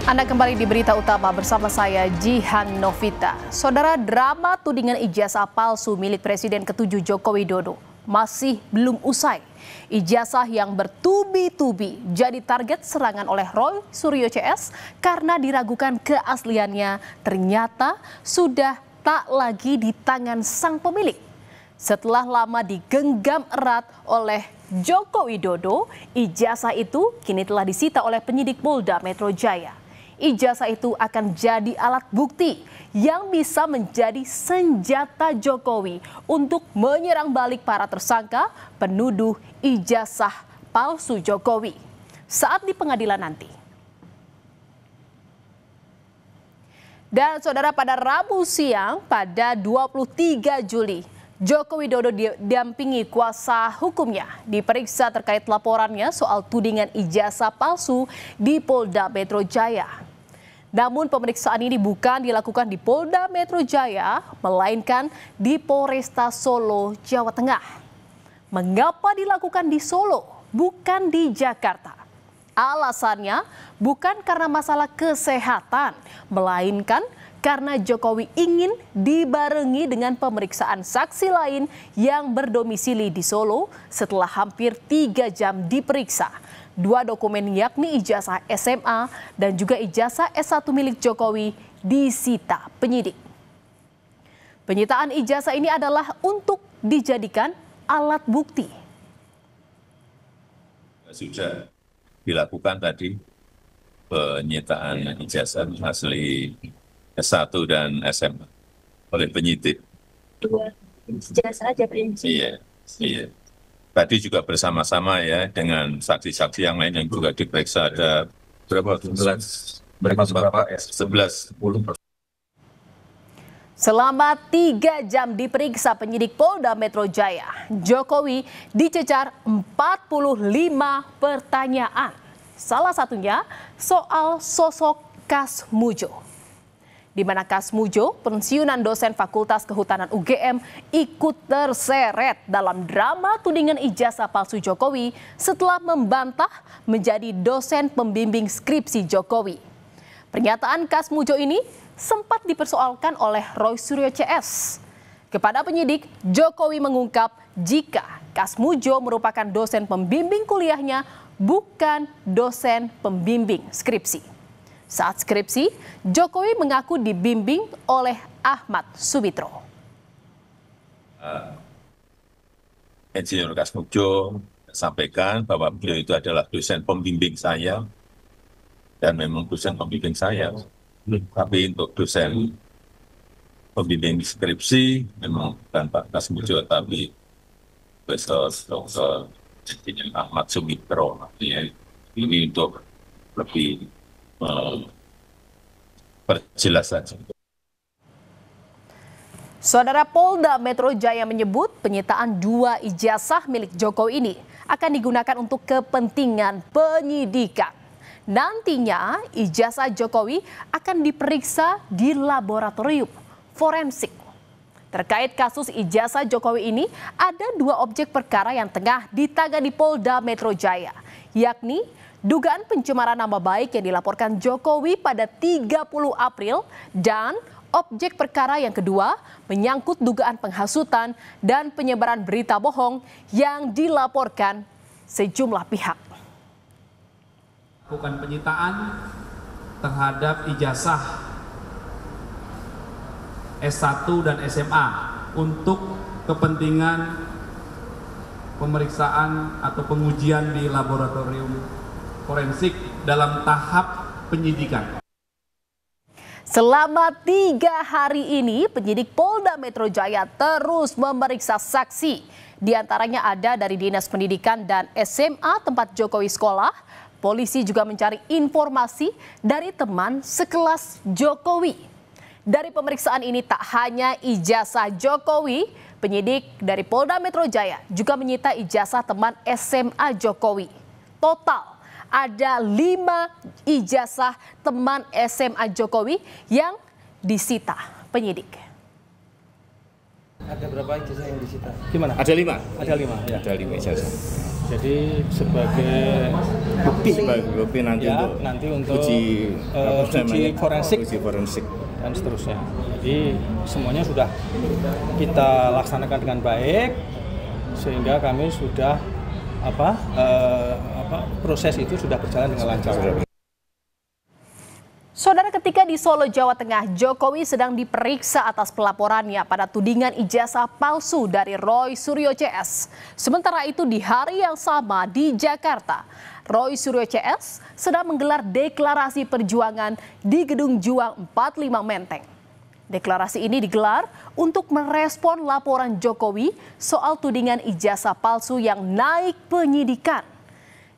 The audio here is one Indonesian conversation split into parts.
Anda kembali di Berita Utama bersama saya Jihan Novita. Saudara, drama tudingan ijazah palsu milik Presiden ke-7 Joko Widodo masih belum usai. Ijazah yang bertubi-tubi jadi target serangan oleh Roy Suryo CS karena diragukan keasliannya ternyata sudah tak lagi di tangan sang pemilik. Setelah lama digenggam erat oleh Joko Widodo, ijazah itu kini telah disita oleh penyidik Polda Metro Jaya. Ijazah itu akan jadi alat bukti yang bisa menjadi senjata Jokowi untuk menyerang balik para tersangka penuduh ijazah palsu Jokowi saat di pengadilan nanti. Dan saudara, pada Rabu siang pada 23 Juli, Joko Widodo didampingi kuasa hukumnya diperiksa terkait laporannya soal tudingan ijazah palsu di Polda Metro Jaya. Namun pemeriksaan ini bukan dilakukan di Polda Metro Jaya, melainkan di Polresta Solo, Jawa Tengah. Mengapa dilakukan di Solo, bukan di Jakarta? Alasannya bukan karena masalah kesehatan, melainkan karena Jokowi ingin dibarengi dengan pemeriksaan saksi lain yang berdomisili di Solo setelah hampir 3 jam diperiksa. 2 dokumen yakni ijazah SMA dan juga ijazah S1 milik Jokowi disita penyidik. Penyitaan ijazah ini adalah untuk dijadikan alat bukti. Sudah dilakukan tadi penyitaan ijazah asli S1 dan SMA oleh penyidik. 2 ijazah aja prinsip. Iya. Tadi juga bersama-sama ya dengan saksi-saksi yang lain yang juga diperiksa, ada berapa? 11. 10. Selama 3 jam diperiksa penyidik Polda Metro Jaya, Jokowi dicecar 45 pertanyaan. Salah satunya soal sosok Kas Mujo, di mana Kas Mujo, pensiunan dosen Fakultas Kehutanan UGM, ikut terseret dalam drama tudingan ijazah palsu Jokowi setelah membantah menjadi dosen pembimbing skripsi Jokowi. Pernyataan Kas Mujo ini sempat dipersoalkan oleh Roy Suryo CS. Kepada penyidik, Jokowi mengungkap jika Kas Mujo merupakan dosen pembimbing kuliahnya, bukan dosen pembimbing skripsi. Saat skripsi, Jokowi mengaku dibimbing oleh Ahmad Subitro. Insinyur Kas Mujo sampaikan bahwa beliau itu adalah dosen pembimbing saya, dan memang dosen pembimbing saya. Tapi untuk dosen pembimbing skripsi memang bukan Pak Kas Mujo, tapi Profesor Dr. Ahmad Subitro. Ini untuk lebih perjelas saja. Saudara, Polda Metro Jaya menyebut penyitaan 2 ijazah milik Jokowi ini akan digunakan untuk kepentingan penyidikan. Nantinya ijazah Jokowi akan diperiksa di laboratorium forensik. Terkait kasus ijazah Jokowi ini, ada 2 objek perkara yang tengah ditangani Polda Metro Jaya, yakni dugaan pencemaran nama baik yang dilaporkan Jokowi pada 30 April dan objek perkara yang kedua menyangkut dugaan penghasutan dan penyebaran berita bohong yang dilaporkan sejumlah pihak. Lakukan penyitaan terhadap ijazah S1 dan SMA untuk kepentingan pemeriksaan atau pengujian di laboratorium forensik dalam tahap penyidikan. Selama 3 hari ini, penyidik Polda Metro Jaya terus memeriksa saksi. Di antaranya ada dari Dinas Pendidikan dan SMA tempat Jokowi sekolah. Polisi juga mencari informasi dari teman sekelas Jokowi. Dari pemeriksaan ini tak hanya ijazah Jokowi, penyidik dari Polda Metro Jaya juga menyita ijazah teman SMA Jokowi. Total ada 5 ijazah teman SMA Jokowi yang disita penyidik. Ada berapa ijazah yang disita? Gimana? Ada 5. Ada 5. Ya. Ada 5 ijazah. Jadi sebagai bukti nanti ya, untuk nanti untuk uji forensik dan seterusnya. Jadi semuanya sudah kita laksanakan dengan baik sehingga kami sudah proses itu sudah berjalan dengan lancar. Saudara, ketika di Solo, Jawa Tengah, Jokowi sedang diperiksa atas pelaporannya pada tudingan ijazah palsu dari Roy Suryo CS. Sementara itu di hari yang sama di Jakarta, Roy Suryo CS sedang menggelar deklarasi perjuangan di Gedung Juang 45 Menteng. Deklarasi ini digelar untuk merespon laporan Jokowi soal tudingan ijazah palsu yang naik penyidikan.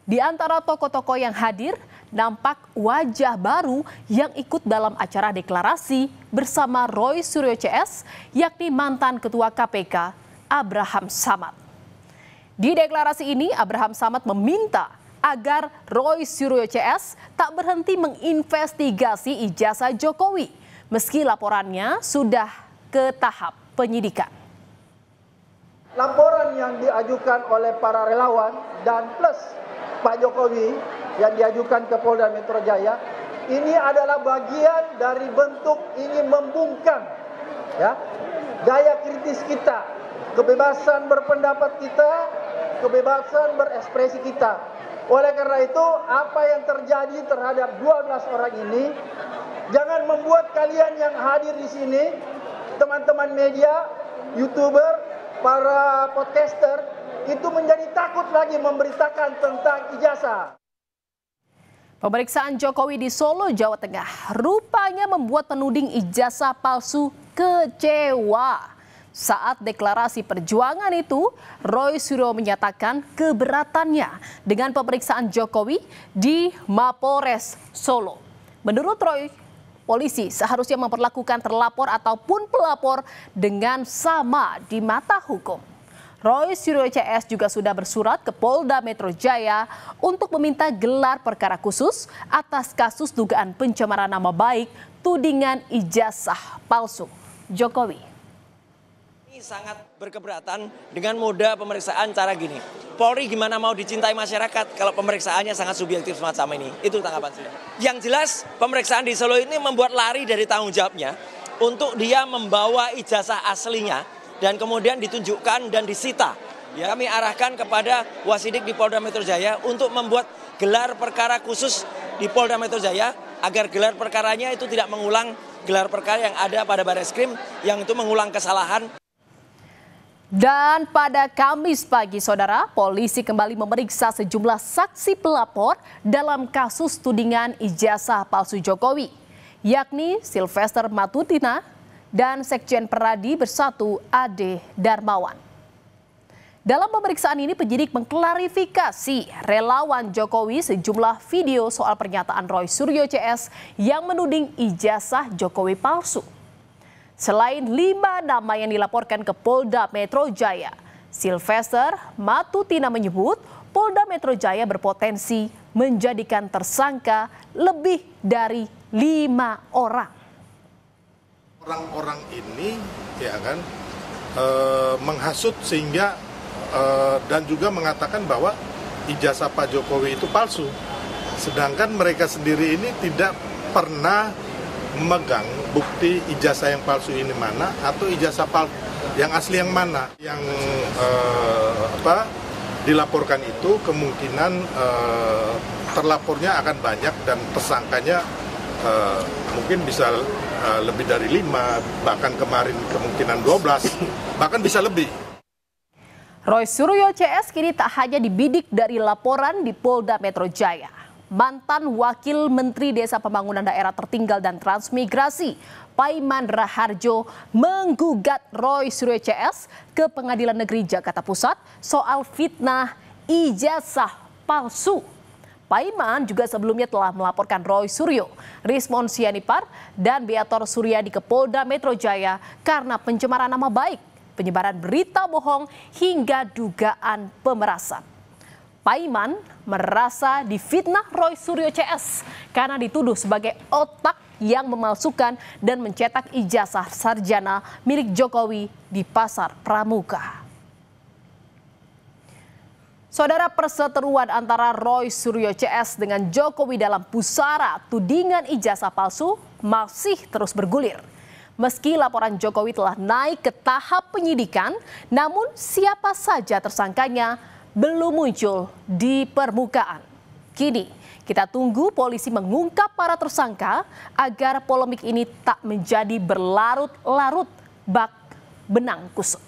Di antara tokoh-tokoh yang hadir, nampak wajah baru yang ikut dalam acara deklarasi bersama Roy Suryo CS, yakni mantan Ketua KPK Abraham Samad. Di deklarasi ini, Abraham Samad meminta agar Roy Suryo CS tak berhenti menginvestigasi ijazah Jokowi, meski laporannya sudah ke tahap penyidikan. Laporan yang diajukan oleh para relawan dan plus Pak Jokowi yang diajukan ke Polda Metro Jaya ini adalah bagian dari bentuk ingin membungkam ya gaya kritis kita, kebebasan berpendapat kita, kebebasan berekspresi kita. Oleh karena itu, apa yang terjadi terhadap 12 orang ini jangan membuat kalian yang hadir di sini, teman-teman media, YouTuber, para podcaster itu menjadi takut lagi memberitakan tentang ijazah. Pemeriksaan Jokowi di Solo, Jawa Tengah rupanya membuat penuding ijazah palsu kecewa. Saat deklarasi perjuangan itu, Roy Suryo menyatakan keberatannya dengan pemeriksaan Jokowi di Mapolres Solo. Menurut Roy, polisi seharusnya memperlakukan terlapor ataupun pelapor dengan sama di mata hukum. Roy Suryo CS juga sudah bersurat ke Polda Metro Jaya untuk meminta gelar perkara khusus atas kasus dugaan pencemaran nama baik tudingan ijazah palsu Jokowi. Ini sangat berkeberatan dengan moda pemeriksaan cara gini. Polri gimana mau dicintai masyarakat kalau pemeriksaannya sangat subjektif semacam ini? Itu tanggapan saya. Yang jelas pemeriksaan di Solo ini membuat lari dari tanggung jawabnya untuk dia membawa ijazah aslinya dan kemudian ditunjukkan dan disita. Ya, kami arahkan kepada Wasidik di Polda Metro Jaya untuk membuat gelar perkara khusus di Polda Metro Jaya agar gelar perkaranya itu tidak mengulang gelar perkara yang ada pada Barreskrim yang itu mengulang kesalahan. Dan pada Kamis pagi, saudara, polisi kembali memeriksa sejumlah saksi pelapor dalam kasus tudingan ijazah palsu Jokowi, yakni Sylvester Matutina dan Sekjen Peradi Bersatu Ade Darmawan. Dalam pemeriksaan ini penyidik mengklarifikasi relawan Jokowi sejumlah video soal pernyataan Roy Suryo CS yang menuding ijazah Jokowi palsu. Selain 5 nama yang dilaporkan ke Polda Metro Jaya, Sylvester Matutina menyebut Polda Metro Jaya berpotensi menjadikan tersangka lebih dari 5 orang. Orang-orang ini ya kan menghasut sehingga dan juga mengatakan bahwa ijazah Pak Jokowi itu palsu. Sedangkan mereka sendiri ini tidak pernah memegang bukti ijazah yang palsu ini mana atau ijazah yang asli yang mana. Yang dilaporkan itu kemungkinan terlapornya akan banyak dan tersangkanya mungkin bisa lebih dari 5, bahkan kemarin kemungkinan 12, bahkan bisa lebih. Roy Suryo CS kini tak hanya dibidik dari laporan di Polda Metro Jaya. Mantan Wakil Menteri Desa Pembangunan Daerah Tertinggal dan Transmigrasi, Paiman Raharjo, menggugat Roy Suryo CS ke Pengadilan Negeri Jakarta Pusat soal fitnah ijazah palsu. Paiman juga sebelumnya telah melaporkan Roy Suryo, Rismon Sianipar, dan Beator Suryadi ke Polda Metro Jaya karena pencemaran nama baik, penyebaran berita bohong, hingga dugaan pemerasan. Paiman merasa difitnah Roy Suryo CS karena dituduh sebagai otak yang memalsukan dan mencetak ijazah sarjana milik Jokowi di Pasar Pramuka. Saudara, perseteruan antara Roy Suryo CS dengan Jokowi dalam pusara tudingan ijazah palsu masih terus bergulir. Meski laporan Jokowi telah naik ke tahap penyidikan, namun siapa saja tersangkanya belum muncul di permukaan. Kini kita tunggu polisi mengungkap para tersangka agar polemik ini tak menjadi berlarut-larut bak benang kusut.